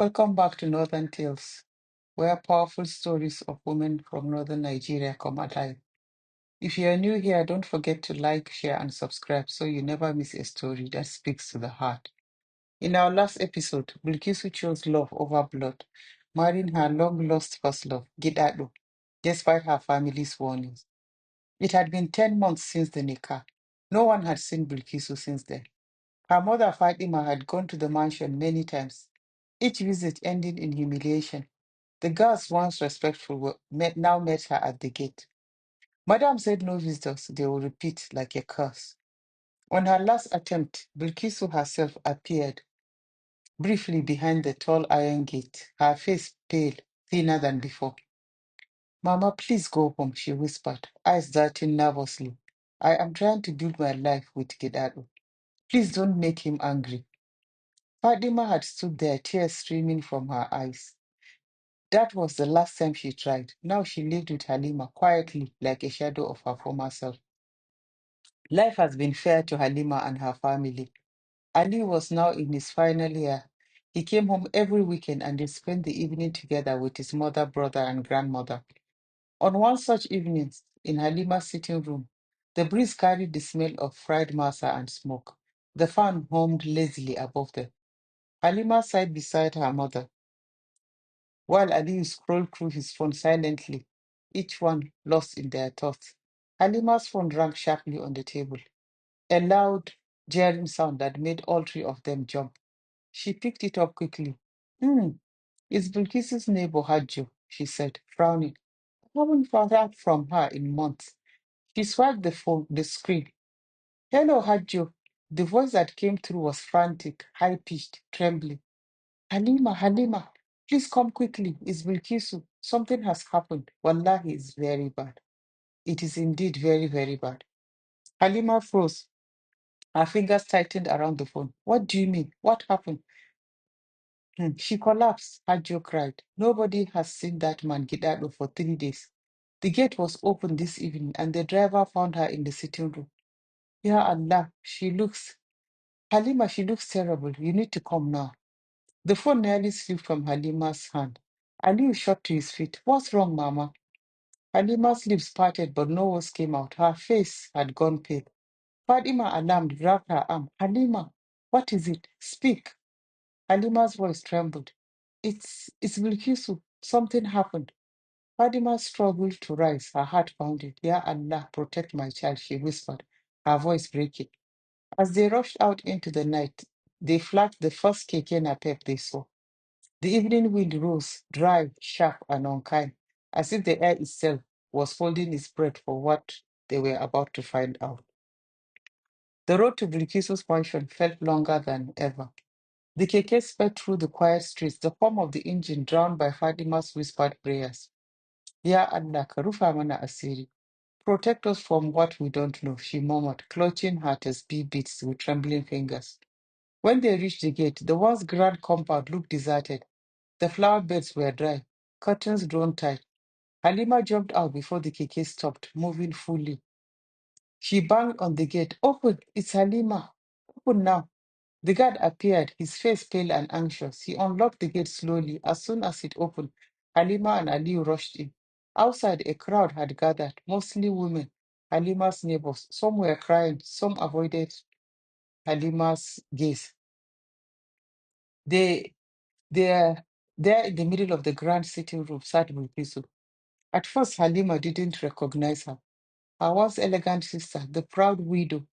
Welcome back to Northern Tales, where powerful stories of women from northern Nigeria come alive. If you are new here, don't forget to like, share, and subscribe so you never miss a story that speaks to the heart. In our last episode, Bilkisu chose love over blood, marrying her long-lost first love, Gidado, despite her family's warnings. It had been 10 months since the Nikah. No one had seen Bilkisu since then. Her mother, Fatima, had gone to the mansion many times, each visit ending in humiliation. The girls, once respectful, now met her at the gate. Madam said no visitors, they will repeat like a curse. On her last attempt, Bilkisu herself appeared briefly behind the tall iron gate, her face pale, thinner than before. Mama, please go home, she whispered, eyes darting nervously. I am trying to build my life with Gidado. Please don't make him angry. Fatima had stood there, tears streaming from her eyes. That was the last time she tried. Now she lived with Halima quietly, like a shadow of her former self. Life has been fair to Halima and her family. Ali was now in his final year. He came home every weekend and they spent the evening together with his mother, brother, and grandmother. On one such evening, in Halima's sitting room, the breeze carried the smell of fried masa and smoke. The fan hummed lazily above them. Halima sat beside her mother, while Ali scrolled through his phone silently, each one lost in their thoughts. Halima's phone rang sharply on the table, a loud, jarring sound that made all three of them jump. She picked it up quickly. Hmm, it's Bilkis's neighbor Hadjo, she said, frowning. I haven't heard from her in months. She swiped the screen. Hello, Hadjo. The voice that came through was frantic, high-pitched, trembling. Halima, please come quickly. It's Bilkisu. Something has happened. Wallahi, it's very bad. It is indeed very, very bad. Halima froze. Her fingers tightened around the phone. What do you mean? What happened? She collapsed, Hajo cried. Nobody has seen that man Gidado for 3 days. The gate was open this evening and the driver found her in the sitting room. Ya Allah, Halima, she looks terrible. You need to come now. The phone nearly slipped from Halima's hand. Ali shot to his feet. What's wrong, Mama? Halima's lips parted, but no words came out. Her face had gone pale. Fatima, alarmed, grabbed her arm. Halima, what is it? Speak. Halima's voice trembled. It's Bilkisu. Something happened. Fatima struggled to rise. Her heart pounded. Ya Allah, protect my child, she whispered, her voice breaking. As they rushed out into the night, they flagged the first keke napep they saw. The evening wind rose, dry, sharp, and unkind, as if the air itself was holding its breath for what they were about to find out. The road to Bilkisu's mansion felt longer than ever. The keke sped through the quiet streets, the hum of the engine drowned by Fatima's whispered prayers. Ya Allah, ka rufa mana asiri. Protect us from what we don't know, she murmured, clutching her tasbih beads with trembling fingers. When they reached the gate, the once grand compound looked deserted. The flower beds were dry, curtains drawn tight. Halima jumped out before the keke stopped, moving fully. She banged on the gate. Open, it's Halima. Open now. The guard appeared, his face pale and anxious. He unlocked the gate slowly. As soon as it opened, Halima and Ali rushed in. Outside, a crowd had gathered, mostly women, Halima's neighbors. Some were crying, some avoided Halima's gaze. They, there, there in the middle of the grand sitting room sat Bilkisu. At first, Halima didn't recognize her. Her once elegant sister, the proud widow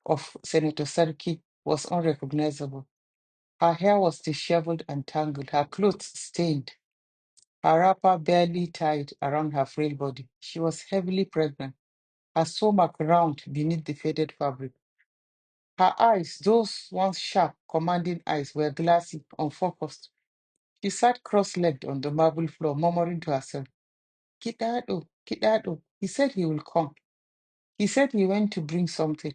of Senator Sarki, was unrecognizable. Her hair was disheveled and tangled, her clothes stained, her wrapper barely tied around her frail body. She was heavily pregnant, her stomach round beneath the faded fabric. Her eyes, those once sharp, commanding eyes, were glassy, unfocused. She sat cross-legged on the marble floor, murmuring to herself, Kidado, Kidado, he said he will come. He said he went to bring something.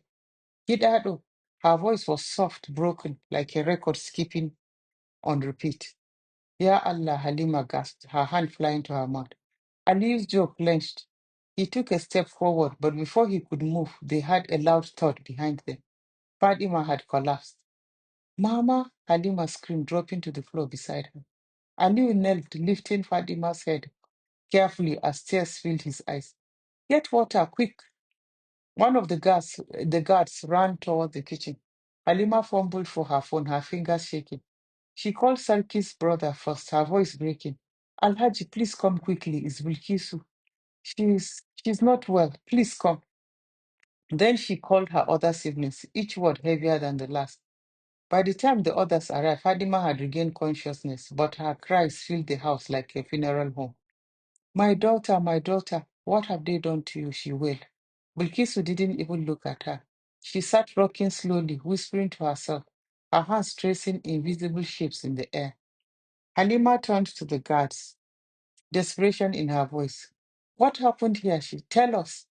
Kidado. Her voice was soft, broken, like a record skipping on repeat. Ya Allah, Halima gasped, her hand flying to her mouth. Ali's jaw clenched. He took a step forward, but before he could move, they heard a loud thud behind them. Fatima had collapsed. Mama, Halima screamed, dropping to the floor beside her. Aliu knelt, lifting Fatima's head carefully as tears filled his eyes. Get water, quick! One of the guards ran toward the kitchen. Halima fumbled for her phone, her fingers shaking. She called Sarki's brother first, her voice breaking. Alhaji, please come quickly. It's Bilkisu. She's not well. Please come. Then she called her other siblings, each word heavier than the last. By the time the others arrived, Fadima had regained consciousness, but her cries filled the house like a funeral home. My daughter, what have they done to you? She wailed. Bilkisu didn't even look at her. She sat rocking slowly, whispering to herself, her hands tracing invisible shapes in the air. Halima turned to the guards, desperation in her voice. What happened here? She tell us.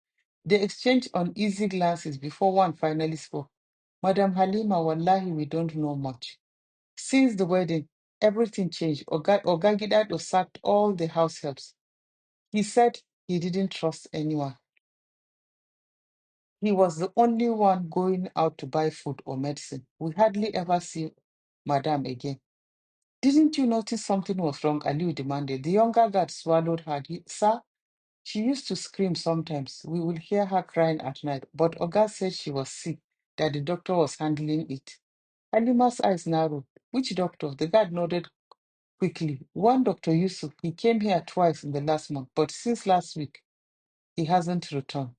They exchanged uneasy glances before one finally spoke. Madam Halima, wallahi, we don't know much. Since the wedding, everything changed. Ogagidado sacked all the house helps. He said he didn't trust anyone. He was the only one going out to buy food or medicine. We hardly ever see Madam again. Didn't you notice something was wrong? Aliu demanded. The younger guard swallowed hard. Sir, she used to scream sometimes. We would hear her crying at night, but Oga said she was sick, that the doctor was handling it. Halima's eyes narrowed. Which doctor? The guard nodded quickly. One Dr. Yusuf. He came here twice in the last month, but since last week, he hasn't returned.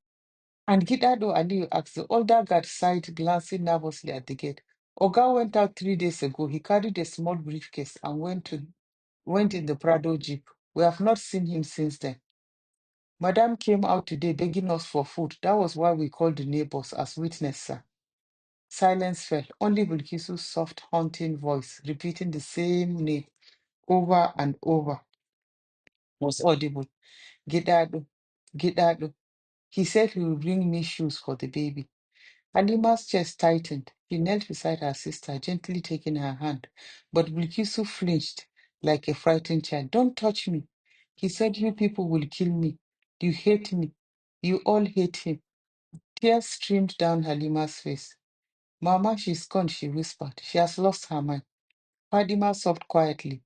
And Gidado Aliyu asked. The older guard sighed, glancing nervously at the gate. Oga went out 3 days ago. He carried a small briefcase and went in the Prado jeep. We have not seen him since then. Madame came out today begging us for food. That was why we called the neighbors as witness, sir. Silence fell. Only Bilkisu's soft, haunting voice, repeating the same name over and over, was audible. Gidado, Gidado. He said he would bring me shoes for the baby. Halima's chest tightened. She knelt beside her sister, gently taking her hand. But Bilkisu flinched like a frightened child. Don't touch me. He said, you people will kill me. You hate me. You all hate him. Tears streamed down Halima's face. Mama, she's gone, she whispered. She has lost her mind. Fadima sobbed quietly.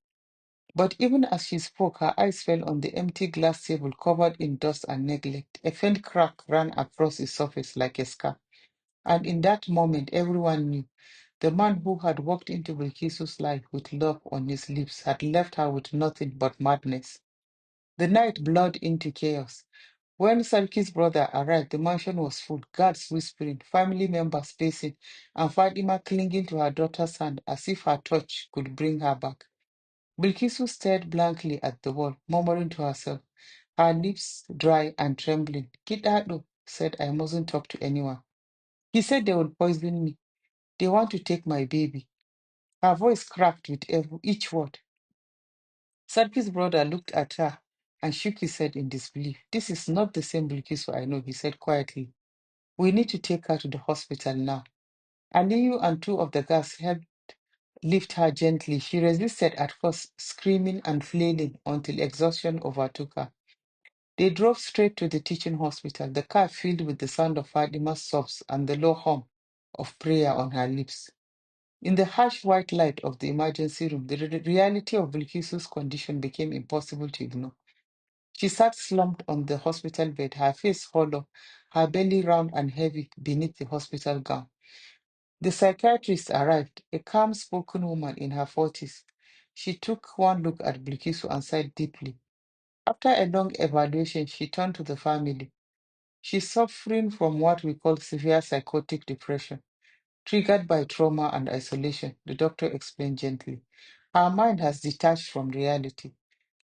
But even as she spoke, her eyes fell on the empty glass table covered in dust and neglect. A faint crack ran across its surface like a scar. And in that moment, everyone knew the man who had walked into Bilkisu's life with love on his lips had left her with nothing but madness. The night blurred into chaos. When Sarki's brother arrived, the mansion was full, guards whispering, family members pacing, and Fatima clinging to her daughter's hand as if her touch could bring her back. Bilkisu stared blankly at the wall, murmuring to herself, her lips dry and trembling. Kidado said I mustn't talk to anyone. He said they would poison me. They want to take my baby. Her voice cracked with each word. Sarki's brother looked at her and shook his head in disbelief. This is not the same Bilkisu I know, he said quietly. We need to take her to the hospital now. Aliyu and two of the guards helped lift her gently. She resisted at first, screaming and flailing until exhaustion overtook her. They drove straight to the teaching hospital, the car filled with the sound of Fatima's sobs and the low hum of prayer on her lips. In the harsh white light of the emergency room, the reality of Bilkisu's condition became impossible to ignore. She sat slumped on the hospital bed, her face hollow, her belly round and heavy beneath the hospital gown. The psychiatrist arrived, a calm-spoken woman in her 40s. She took one look at Bilkisu and sighed deeply. After a long evaluation, she turned to the family. She's suffering from what we call severe psychotic depression, triggered by trauma and isolation, the doctor explained gently. Her mind has detached from reality.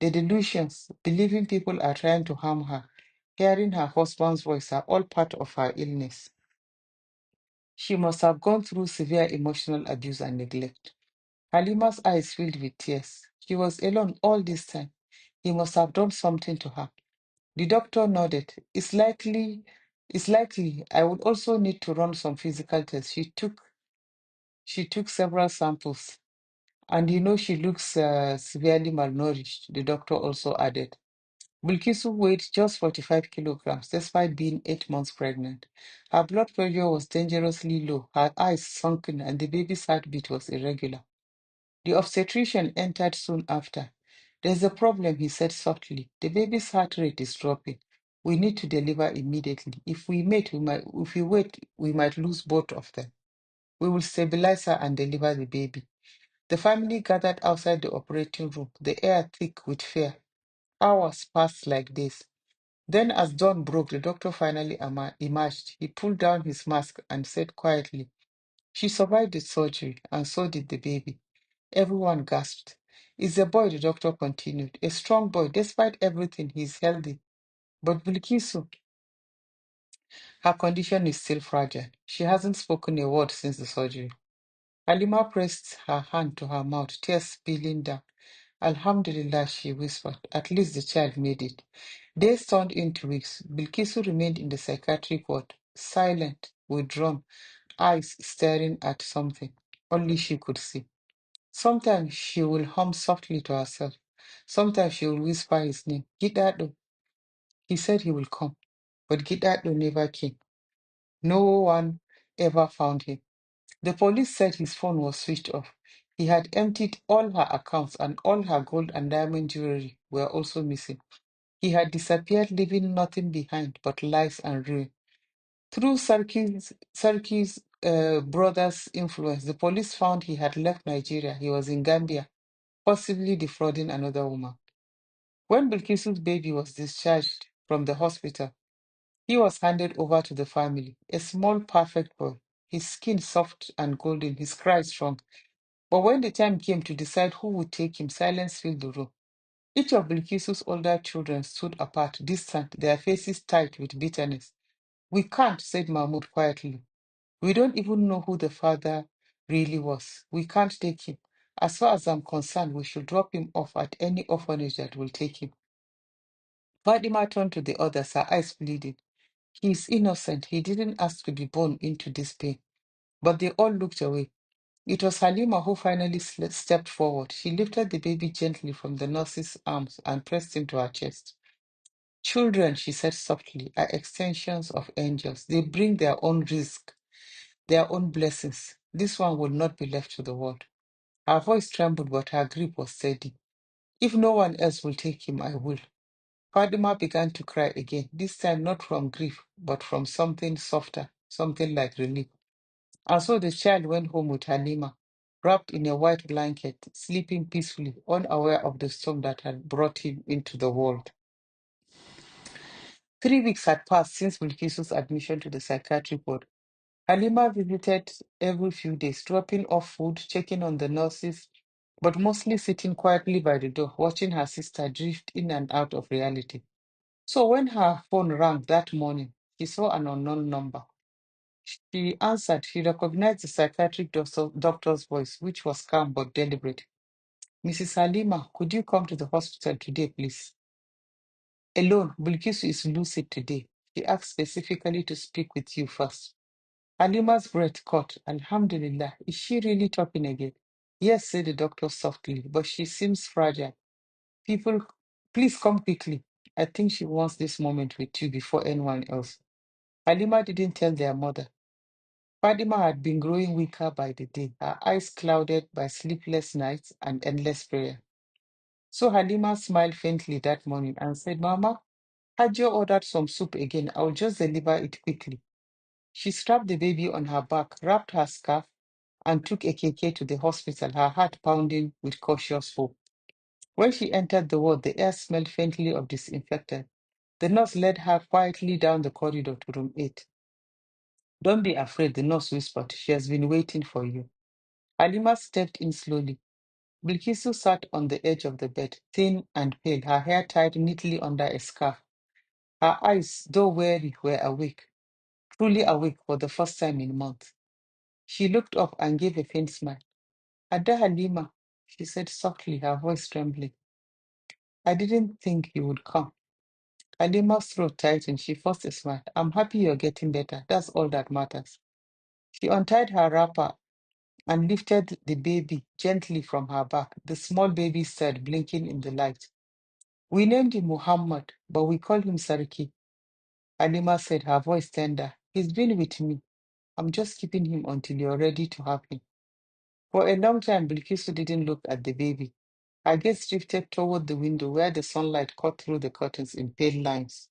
The delusions, believing people are trying to harm her, hearing her husband's voice are all part of her illness. She must have gone through severe emotional abuse and neglect. Halima's eyes filled with tears. She was alone all this time. He must have done something to her. The doctor nodded. It's likely I would also need to run some physical tests. She took several samples. And she looks severely malnourished, the doctor also added. Bilkisu weighed just 45 kilograms despite being 8 months pregnant. Her blood pressure was dangerously low, her eyes sunken, and the baby's heartbeat was irregular. The obstetrician entered soon after. There's a problem, he said softly. The baby's heart rate is dropping. We need to deliver immediately. If we wait, we might lose both of them. We will stabilize her and deliver the baby. The family gathered outside the operating room, the air thick with fear. Hours passed like days. Then, as dawn broke, the doctor finally emerged. He pulled down his mask and said quietly, "She survived the surgery, and so did the baby." Everyone gasped. "It's a boy," the doctor continued. "A strong boy. Despite everything, he's healthy. But Bilkisu, her condition is still fragile. She hasn't spoken a word since the surgery." Halima pressed her hand to her mouth, tears spilling down. "Alhamdulillah," she whispered. "At least the child made it." Days turned into weeks. Bilkisu remained in the psychiatric ward, silent, withdrawn, eyes staring at something only she could see. Sometimes she will hum softly to herself. Sometimes she will whisper his name. Gidado. He said he will come, but Gidado never came. No one ever found him. The police said his phone was switched off. He had emptied all her accounts, and all her gold and diamond jewelry were also missing. He had disappeared, leaving nothing behind but lies and ruin. Through Sarki's brother's influence, the police found he had left Nigeria. He was in Gambia, possibly defrauding another woman. When Bilkisu's baby was discharged from the hospital, he was handed over to the family, a small, perfect boy, his skin soft and golden, his cries strong. But when the time came to decide who would take him, silence filled the room. Each of Bilkisu's older children stood apart, distant, their faces tight with bitterness. "We can't," said Mahmoud quietly. "We don't even know who the father really was. We can't take him. As far as I'm concerned, we should drop him off at any orphanage that will take him." Fatima turned to the others, her eyes bleeding. "He is innocent. He didn't ask to be born into this pain." But they all looked away. It was Halima who finally stepped forward. She lifted the baby gently from the nurse's arms and pressed him to her chest. "Children," she said softly, "are extensions of angels. They bring their own risk, their own blessings. This one will not be left to the world." Her voice trembled, but her grip was steady. "If no one else will take him, I will." Fatima began to cry again, this time not from grief, but from something softer, something like relief. And so the child went home with Halima, wrapped in a white blanket, sleeping peacefully, unaware of the storm that had brought him into the world. 3 weeks had passed since Bilkisu's admission to the psychiatric ward. Halima visited every few days, dropping off food, checking on the nurses, but mostly sitting quietly by the door, watching her sister drift in and out of reality. So when her phone rang that morning, she saw an unknown number. She answered. She recognized the psychiatric doctor's voice, which was calm but deliberate. "Mrs. Halima, could you come to the hospital today, please?" "Alone, Bilkisu is lucid today. She asked specifically to speak with you first." Halima's breath caught. "Alhamdulillah, is she really talking again?" "Yes," said the doctor softly, "but she seems fragile. People, please come quickly. I think she wants this moment with you before anyone else." Halima didn't tell their mother. Fatima had been growing weaker by the day, her eyes clouded by sleepless nights and endless prayer. So Halima smiled faintly that morning and said, "Mama, Hajo ordered some soup again. I'll just deliver it quickly." She strapped the baby on her back, wrapped her scarf, and took Ekeke to the hospital, her heart pounding with cautious hope. When she entered the ward, the air smelled faintly of disinfectant. The nurse led her quietly down the corridor to room 8. "Don't be afraid," the nurse whispered. "She has been waiting for you." Halima stepped in slowly. Bilkisu sat on the edge of the bed, thin and pale, her hair tied neatly under a scarf. Her eyes, though weary, were awake, truly awake for the first time in months. She looked up and gave a faint smile. "Ada Halima," she said softly, her voice trembling. "I didn't think you would come." Halima's throat tightened. She forced a smile. "I'm happy you're getting better. That's all that matters." She untied her wrapper and lifted the baby gently from her back. The small baby stared, blinking in the light. We named him Muhammad, but we call him Sarki. Halima said, her voice tender. He's been with me. I'm just keeping him until you're ready to have him. For a long time, Bilkisu didn't look at the baby. Her gaze drifted toward the window where the sunlight cut through the curtains in pale lines.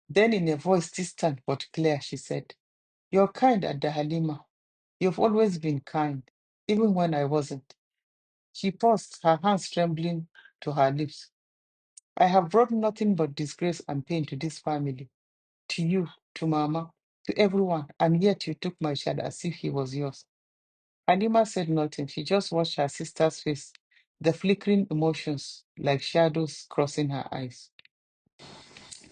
Then, in a voice distant but clear, she said, "You're kind, Adda Halima. You've always been kind, even when I wasn't." She paused, her hands trembling to her lips. "I have brought nothing but disgrace and pain to this family, to you, to Mama, to everyone, and yet you took my child as if he was yours." Halima said nothing. She just watched her sister's face, the flickering emotions like shadows crossing her eyes.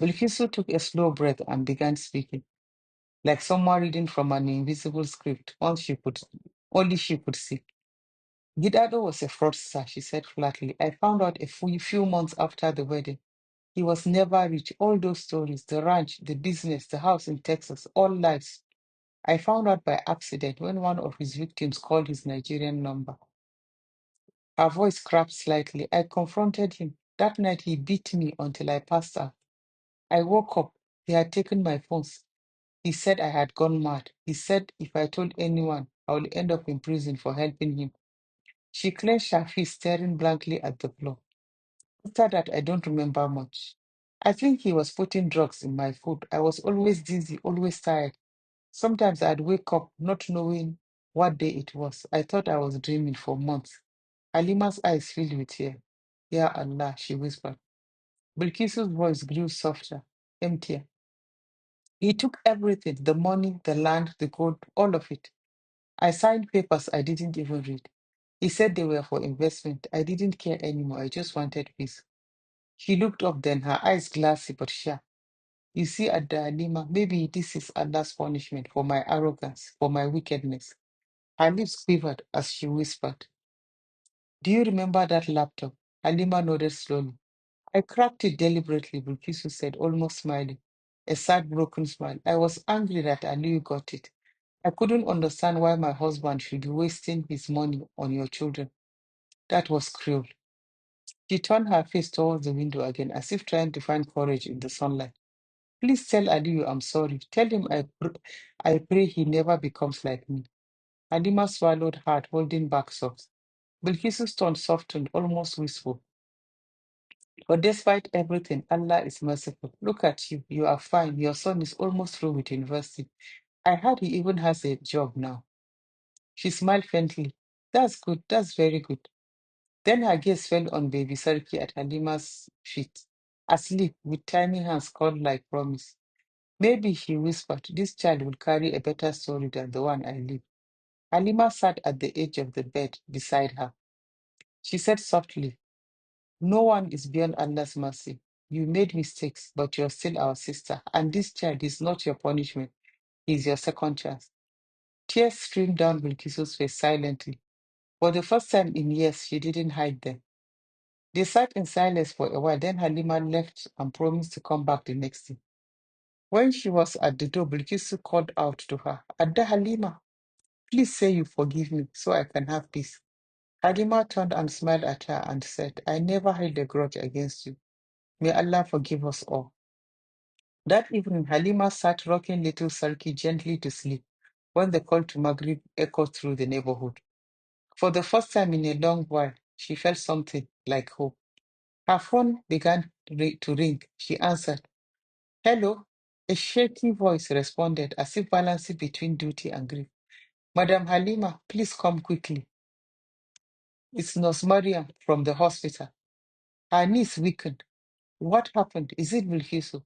Bilkisu took a slow breath and began speaking, like someone reading from an invisible script, only she could see. Gidado was a fraudster, she said flatly. I found out a few months after the wedding. He was never rich. All those stories, the ranch, the business, the house in Texas, all lies. I found out by accident when one of his victims called his Nigerian number. Her voice cracked slightly. I confronted him. That night he beat me until I passed out. I woke up. He had taken my phones. He said I had gone mad. He said if I told anyone, I would end up in prison for helping him. She clenched her fist, staring blankly at the floor. After that, I don't remember much. I think he was putting drugs in my food. I was always dizzy, always tired. Sometimes I'd wake up not knowing what day it was. I thought I was dreaming for months. Halima's eyes filled with tears. Ya Allah, she whispered. Bilkisu's voice grew softer, emptier. He took everything, the money, the land, the gold, all of it. I signed papers I didn't even read. He said they were for investment. I didn't care anymore. I just wanted peace. She looked up then, her eyes glassy but sharp. You see, Adda Halima, maybe this is Allah's punishment for my arrogance, for my wickedness. Her lips quivered as she whispered, "Do you remember that laptop?" Halima nodded slowly. I cracked it deliberately, Bilkisu said, almost smiling. A sad, broken smile. I was angry that I knew you got it. I couldn't understand why my husband should be wasting his money on your children. That was cruel. She turned her face towards the window again, as if trying to find courage in the sunlight. Please tell Aliyu I'm sorry. Tell him I pray he never becomes like me. Halima swallowed hard, holding back sobs. Bilkisu's tone softened, almost wistful. But despite everything, Allah is merciful. Look at you. You are fine. Your son is almost through with university. I heard he even has a job now. She smiled faintly. That's good. That's very good. Then her gaze fell on baby Sarki at Halima's feet, asleep with tiny hands curled like promise. Maybe, she whispered, this child will carry a better story than the one I live. Halima sat at the edge of the bed beside her. She said softly, no one is beyond Allah's mercy. You made mistakes, but you're still our sister, and this child is not your punishment. He's your second chance. Tears streamed down Bilkisu's face silently. For the first time in years, she didn't hide them. They sat in silence for a while, then Halima left and promised to come back the next day. When she was at the door, Bilkisu called out to her, Adda Halima, please say you forgive me so I can have peace. Halima turned and smiled at her and said, I never held a grudge against you. May Allah forgive us all. That evening, Halima sat rocking little Sarki gently to sleep when the call to Maghrib echoed through the neighborhood. For the first time in a long while, she felt something like hope. Her phone began to ring. She answered. Hello? A shaky voice responded as if balancing between duty and grief. Madam Halima, please come quickly. It's Nurse Mariam from the hospital. Her knees weakened. What happened? Is it Bilkisu?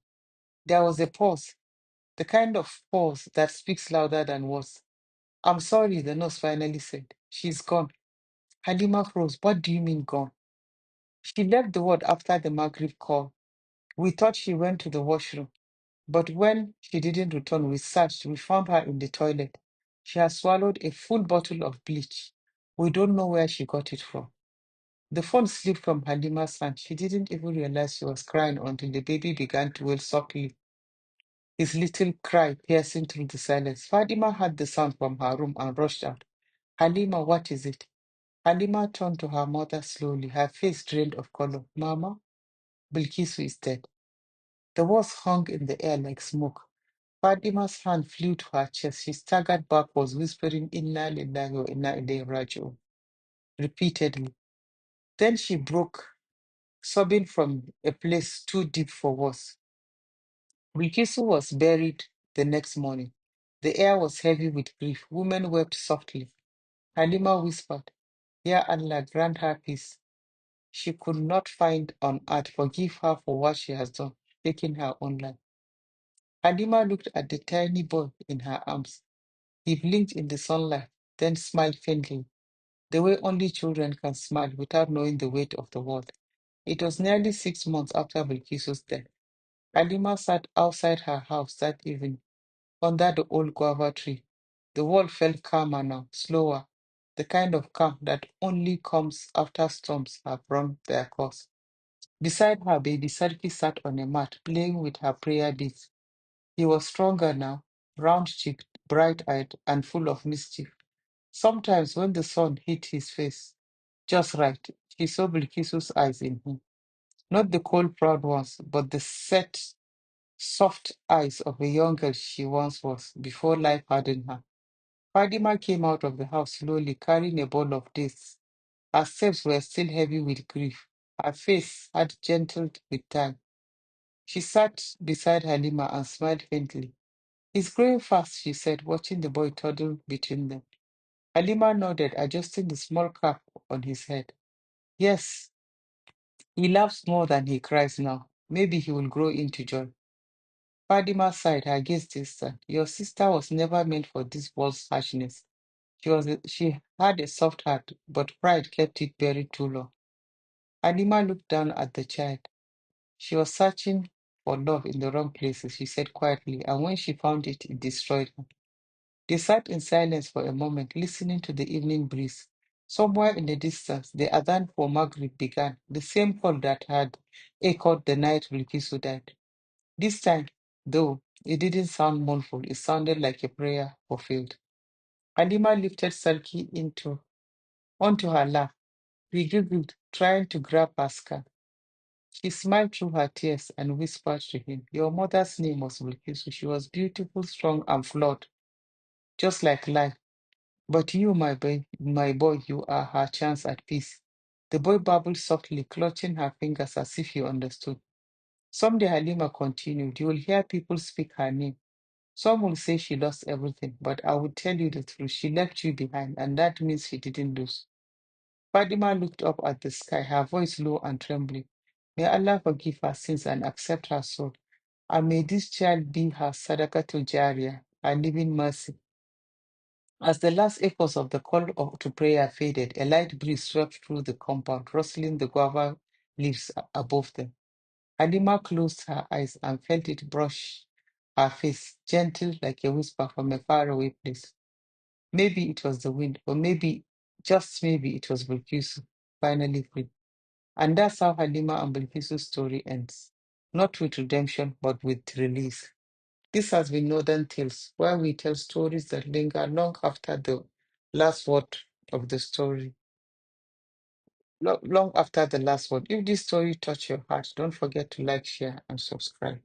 There was a pause, the kind of pause that speaks louder than words. I'm sorry, the nurse finally said. She's gone. Halima froze. What do you mean gone? She left the ward after the Maghrib call. We thought she went to the washroom. But when she didn't return, we searched. We found her in the toilet. She has swallowed a full bottle of bleach. We don't know where she got it from. The phone slipped from Halima's hand. She didn't even realize she was crying until the baby began to wail softly, his little cry piercing through the silence. Fatima heard the sound from her room and rushed out. Halima, what is it? Halima turned to her mother slowly, her face drained of color. Mama? Bilkisu is dead. The words hung in the air like smoke. Fatima's hand flew to her chest. She staggered backwards, whispering, Inna lillahi wa inna ilayhi raji'un, repeatedly. Then she broke, sobbing from a place too deep for words. Bilkisu was buried the next morning. The air was heavy with grief. Women wept softly. Halima whispered, Ya Allah, grant her peace. She could not find on earth forgive her for what she has done, taking her own life. Halima looked at the tiny boy in her arms. He blinked in the sunlight, then smiled faintly, the way only children can smile without knowing the weight of the world. It was nearly 6 months after Bilkisu's death. Halima sat outside her house that evening, under the old guava tree. The world felt calmer now, slower, the kind of calm that only comes after storms have run their course. Beside her, baby Sarki sat on a mat, playing with her prayer beads. He was stronger now, round-cheeked, bright-eyed, and full of mischief. Sometimes when the sun hit his face just right, she saw Bilkisu's eyes in him. Not the cold, proud ones, but the set, soft eyes of a young girl she once was, before life hardened her. Fadima came out of the house slowly, carrying a bowl of dates. Her steps were still heavy with grief. Her face had gentled with time. She sat beside Halima and smiled faintly. He's growing fast, she said, watching the boy toddle between them. Halima nodded, adjusting the small cap on his head. Yes, he laughs more than he cries now. Maybe he will grow into joy. Fadima sighed, her gaze distant. Your sister was never meant for this world's harshness. She had a soft heart, but pride kept it buried too long. Halima looked down at the child. She was searching for love in the wrong places, she said quietly, and when she found it, it destroyed her. They sat in silence for a moment, listening to the evening breeze. Somewhere in the distance, the Adhan for Maghrib began, the same call that had echoed the night Bilkisu died. This time, though, it didn't sound mournful, it sounded like a prayer fulfilled. Halima lifted Sarki onto her lap. He giggled, trying to grab her scarf. She smiled through her tears and whispered to him, Your mother's name was Bilkisu. She was beautiful, strong, and flawed, just like life. But you, my boy, you are her chance at peace. The boy babbled softly, clutching her fingers as if he understood. Someday, Halima continued, you will hear people speak her name. Some will say she lost everything, but I will tell you the truth. She left you behind, and that means she didn't lose. Fatima looked up at the sky, her voice low and trembling. May Allah forgive her sins and accept her soul. And may this child be her sadaqatul jariyah, her living mercy. As the last echoes of the to prayer faded, a light breeze swept through the compound, rustling the guava leaves above them. Halima closed her eyes and felt it brush her face, gentle like a whisper from a faraway place. Maybe it was the wind, or maybe, just maybe, it was Bilkisu, finally free. And that's how Halima and Bilkisu's story ends. Not with redemption, but with release. This has been Northern Tales, where we tell stories that linger long after the last word of the story. Long after the last word. If this story touched your heart, don't forget to like, share, and subscribe.